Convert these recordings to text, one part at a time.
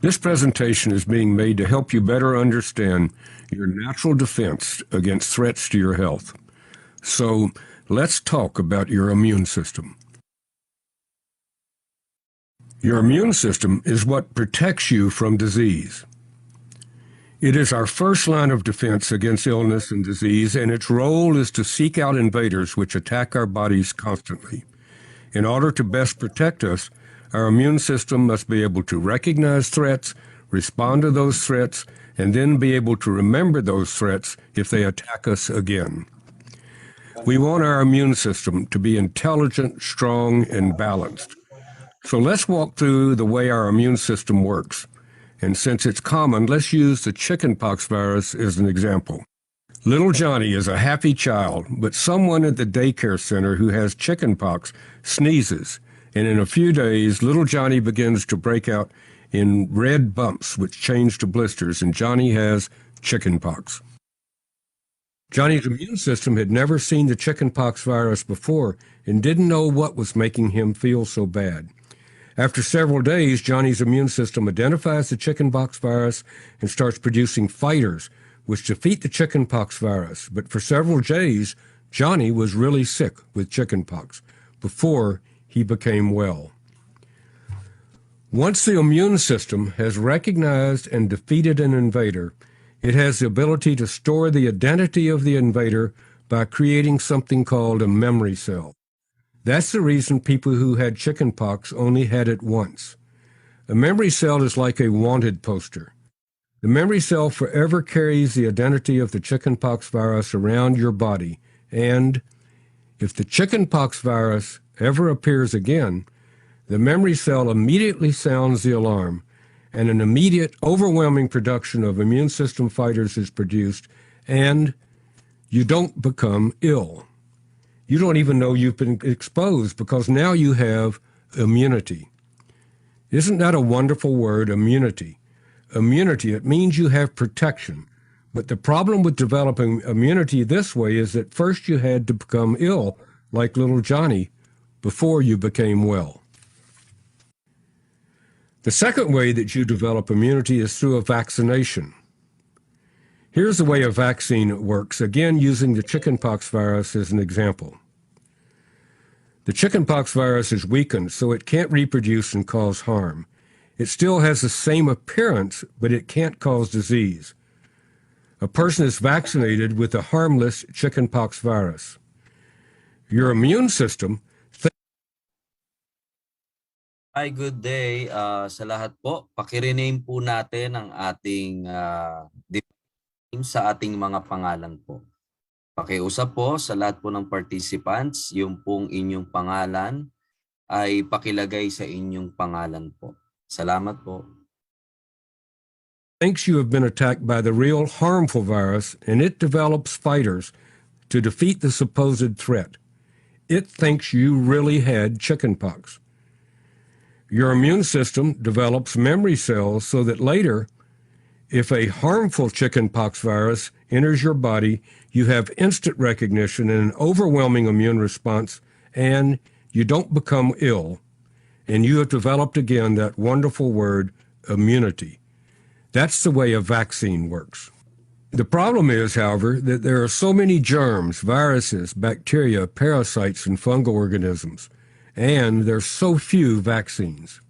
This presentation is being made to help you better understand your natural defense against threats to your health. So let's talk about your immune system. Your immune system is what protects you from disease. It is our first line of defense against illness and disease, and its role is to seek out invaders which attack our bodies constantly. In order to best protect us, our immune system must be able to recognize threats, respond to those threats, and then be able to remember those threats if they attack us again. We want our immune system to be intelligent, strong, and balanced. So let's walk through the way our immune system works. And since it's common, let's use the chickenpox virus as an example. Little Johnny is a happy child, but someone at the daycare center who has chickenpox sneezes, and in a few days, little Johnny begins to break out in red bumps which change to blisters, and Johnny has chickenpox. Johnny's immune system had never seen the chickenpox virus before and didn't know what was making him feel so bad. After several days, Johnny's immune system identifies the chickenpox virus and starts producing fighters which defeat the chickenpox virus. But for several days, Johnny was really sick with chickenpox before he became well. Once the immune system has recognized and defeated an invader, it has the ability to store the identity of the invader by creating something called a memory cell. That's the reason people who had chickenpox only had it once. A memory cell is like a wanted poster. The memory cell forever carries the identity of the chickenpox virus around your body, and if the chickenpox virus ever appears again, the memory cell immediately sounds the alarm, and an immediate, overwhelming production of immune system fighters is produced, and you don't become ill. You don't even know you've been exposed because now you have immunity. Isn't that a wonderful word, immunity? Immunity, it means you have protection. But the problem with developing immunity this way is that first you had to become ill, like little Johnny, before you became well. The second way that you develop immunity is through a vaccination. Here's the way a vaccine works, again using the chickenpox virus as an example. The chickenpox virus is weakened, so it can't reproduce and cause harm. It still has the same appearance, but it can't cause disease. A person is vaccinated with a harmless chickenpox virus. Your immune system. Hi, good day sa lahat po. Paki-rename po natin ang ating team sa ating mga pangalan po. Pakiusap po sa lahat po ng participants, yung pong inyong pangalan ay pakilagay sa inyong pangalan po. Salamat po. Thinks you have been attacked by the real harmful virus, and it develops fighters to defeat the supposed threat. It thinks you really had chickenpox. Your immune system develops memory cells so that later, if a harmful chickenpox virus enters your body, you have instant recognition and an overwhelming immune response, and you don't become ill. And you have developed again that wonderful word, immunity. That's the way a vaccine works. The problem is, however, that there are so many germs, viruses, bacteria, parasites, and fungal organisms, and there's so few vaccines.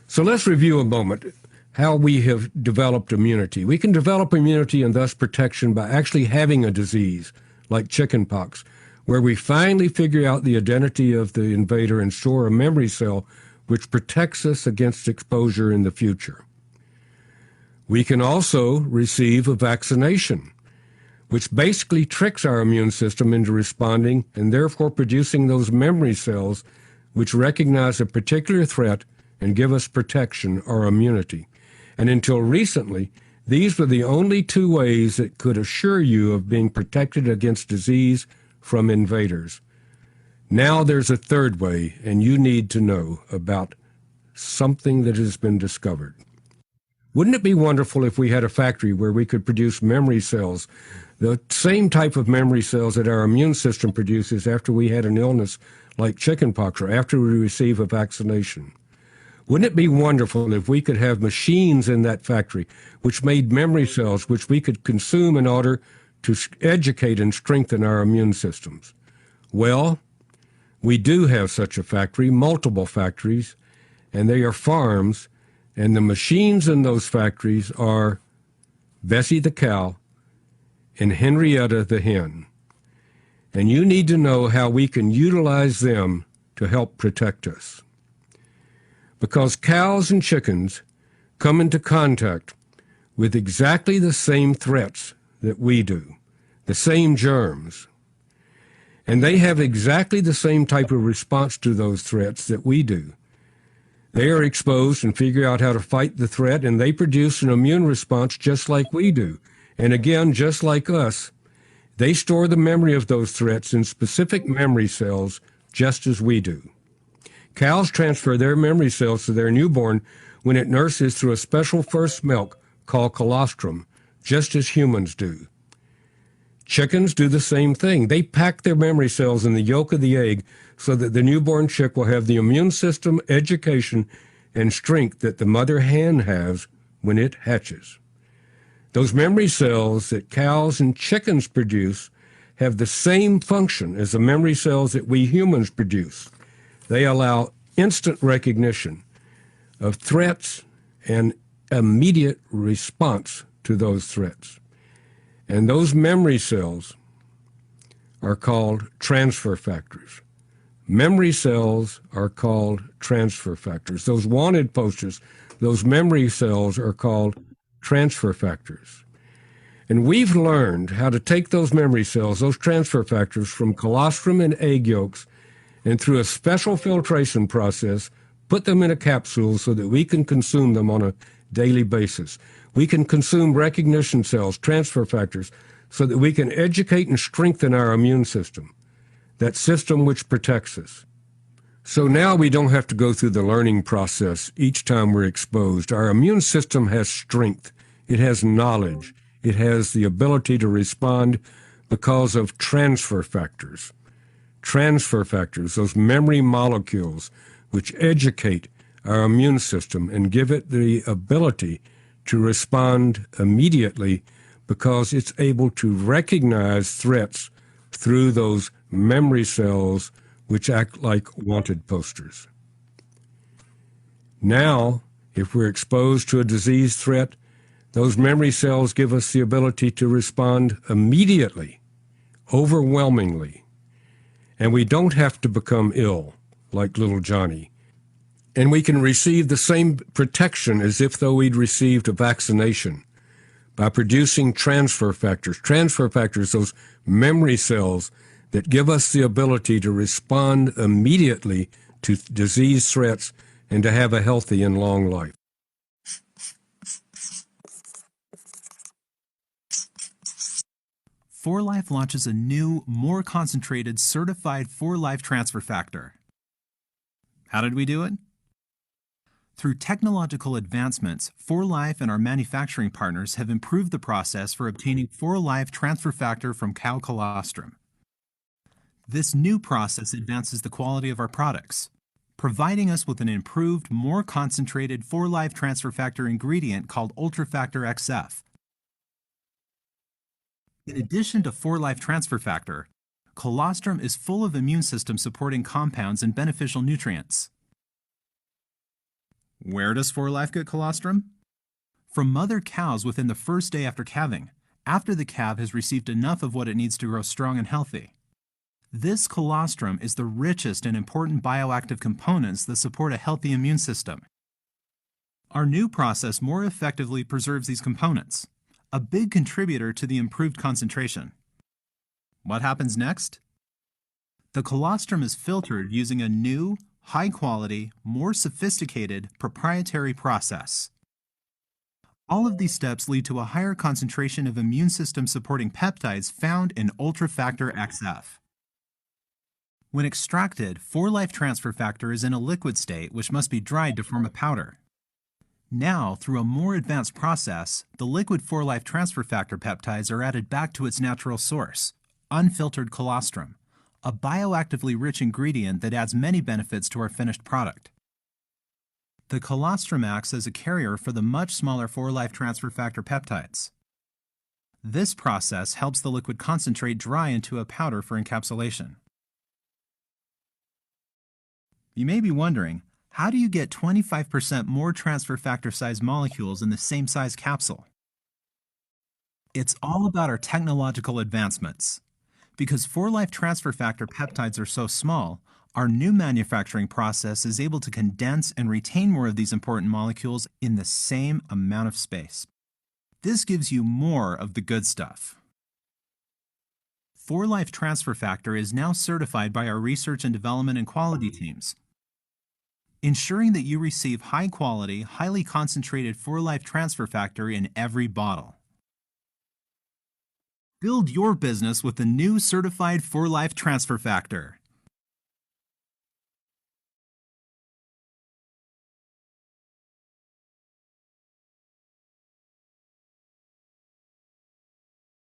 So let's review a moment how we have developed immunity. We can develop immunity and thus protection by actually having a disease like chickenpox, where we finally figure out the identity of the invader and store a memory cell which protects us against exposure in the future. We can also receive a vaccination, which basically tricks our immune system into responding and therefore producing those memory cells which recognize a particular threat and give us protection or immunity. And until recently, these were the only two ways that could assure you of being protected against disease from invaders. Now there's a third way, and you need to know about something that has been discovered. Wouldn't it be wonderful if we had a factory where we could produce memory cells, the same type of memory cells that our immune system produces after we had an illness like chickenpox or after we receive a vaccination? Wouldn't it be wonderful if we could have machines in that factory which made memory cells which we could consume in order to educate and strengthen our immune systems? Well, we do have such a factory, multiple factories, and they are farms, and the machines in those factories are Bessie the cow and Henrietta the hen. And you need to know how we can utilize them to help protect us. Because cows and chickens come into contact with exactly the same threats that we do, the same germs. And they have exactly the same type of response to those threats that we do. They are exposed and figure out how to fight the threat, and they produce an immune response just like we do. And again, just like us, they store the memory of those threats in specific memory cells just as we do. Cows transfer their memory cells to their newborn when it nurses through a special first milk called colostrum, just as humans do. Chickens do the same thing. They pack their memory cells in the yolk of the egg so that the newborn chick will have the immune system, education, and strength that the mother hen has when it hatches. Those memory cells that cows and chickens produce have the same function as the memory cells that we humans produce. They allow instant recognition of threats and immediate response to those threats. And those memory cells are called transfer factors. Memory cells are called transfer factors. Those wanted posters, those memory cells are called transfer factors. And we've learned how to take those memory cells, those transfer factors, from colostrum and egg yolks, and through a special filtration process, put them in a capsule so that we can consume them on a daily basis. We can consume recognition cells, transfer factors, so that we can educate and strengthen our immune system, that system which protects us. So now we don't have to go through the learning process each time we're exposed. Our immune system has strength. It has knowledge. It has the ability to respond because of transfer factors. Transfer factors, those memory molecules which educate our immune system and give it the ability to respond immediately because it's able to recognize threats through those memory cells which act like wanted posters. Now, if we're exposed to a disease threat, those memory cells give us the ability to respond immediately, overwhelmingly. And we don't have to become ill like little Johnny. And we can receive the same protection as if though we'd received a vaccination by producing transfer factors. Transfer factors, those memory cells that give us the ability to respond immediately to disease threats and to have a healthy and long life. ForLife launches a new, more concentrated, certified ForLife transfer factor. How did we do it? Through technological advancements, ForLife and our manufacturing partners have improved the process for obtaining ForLife transfer factor from cow colostrum. This new process advances the quality of our products, providing us with an improved, more concentrated ForLife transfer factor ingredient called UltraFactor XF. In addition to ForLife transfer factor, colostrum is full of immune system supporting compounds and beneficial nutrients. Where does ForLife get colostrum? From mother cows within the first day after calving, after the calf has received enough of what it needs to grow strong and healthy. This colostrum is the richest and important bioactive components that support a healthy immune system. Our new process more effectively preserves these components, a big contributor to the improved concentration. What happens next? The colostrum is filtered using a new, high-quality, more sophisticated, proprietary process. All of these steps lead to a higher concentration of immune system-supporting peptides found in UltraFactor XF. When extracted, ForLife transfer factor is in a liquid state which must be dried to form a powder. Now, through a more advanced process, the liquid ForLife transfer factor peptides are added back to its natural source, unfiltered colostrum, a bioactively rich ingredient that adds many benefits to our finished product. The colostrum acts as a carrier for the much smaller 4-life transfer factor peptides. This process helps the liquid concentrate dry into a powder for encapsulation. You may be wondering, how do you get 25% more transfer factor size molecules in the same size capsule? It's all about our technological advancements. Because 4-life transfer factor peptides are so small, our new manufacturing process is able to condense and retain more of these important molecules in the same amount of space. This gives you more of the good stuff. 4-life transfer factor is now certified by our research and development and quality teams, ensuring that you receive high-quality, highly concentrated 4-life transfer factor in every bottle. Build your business with the new certified 4-life transfer factor.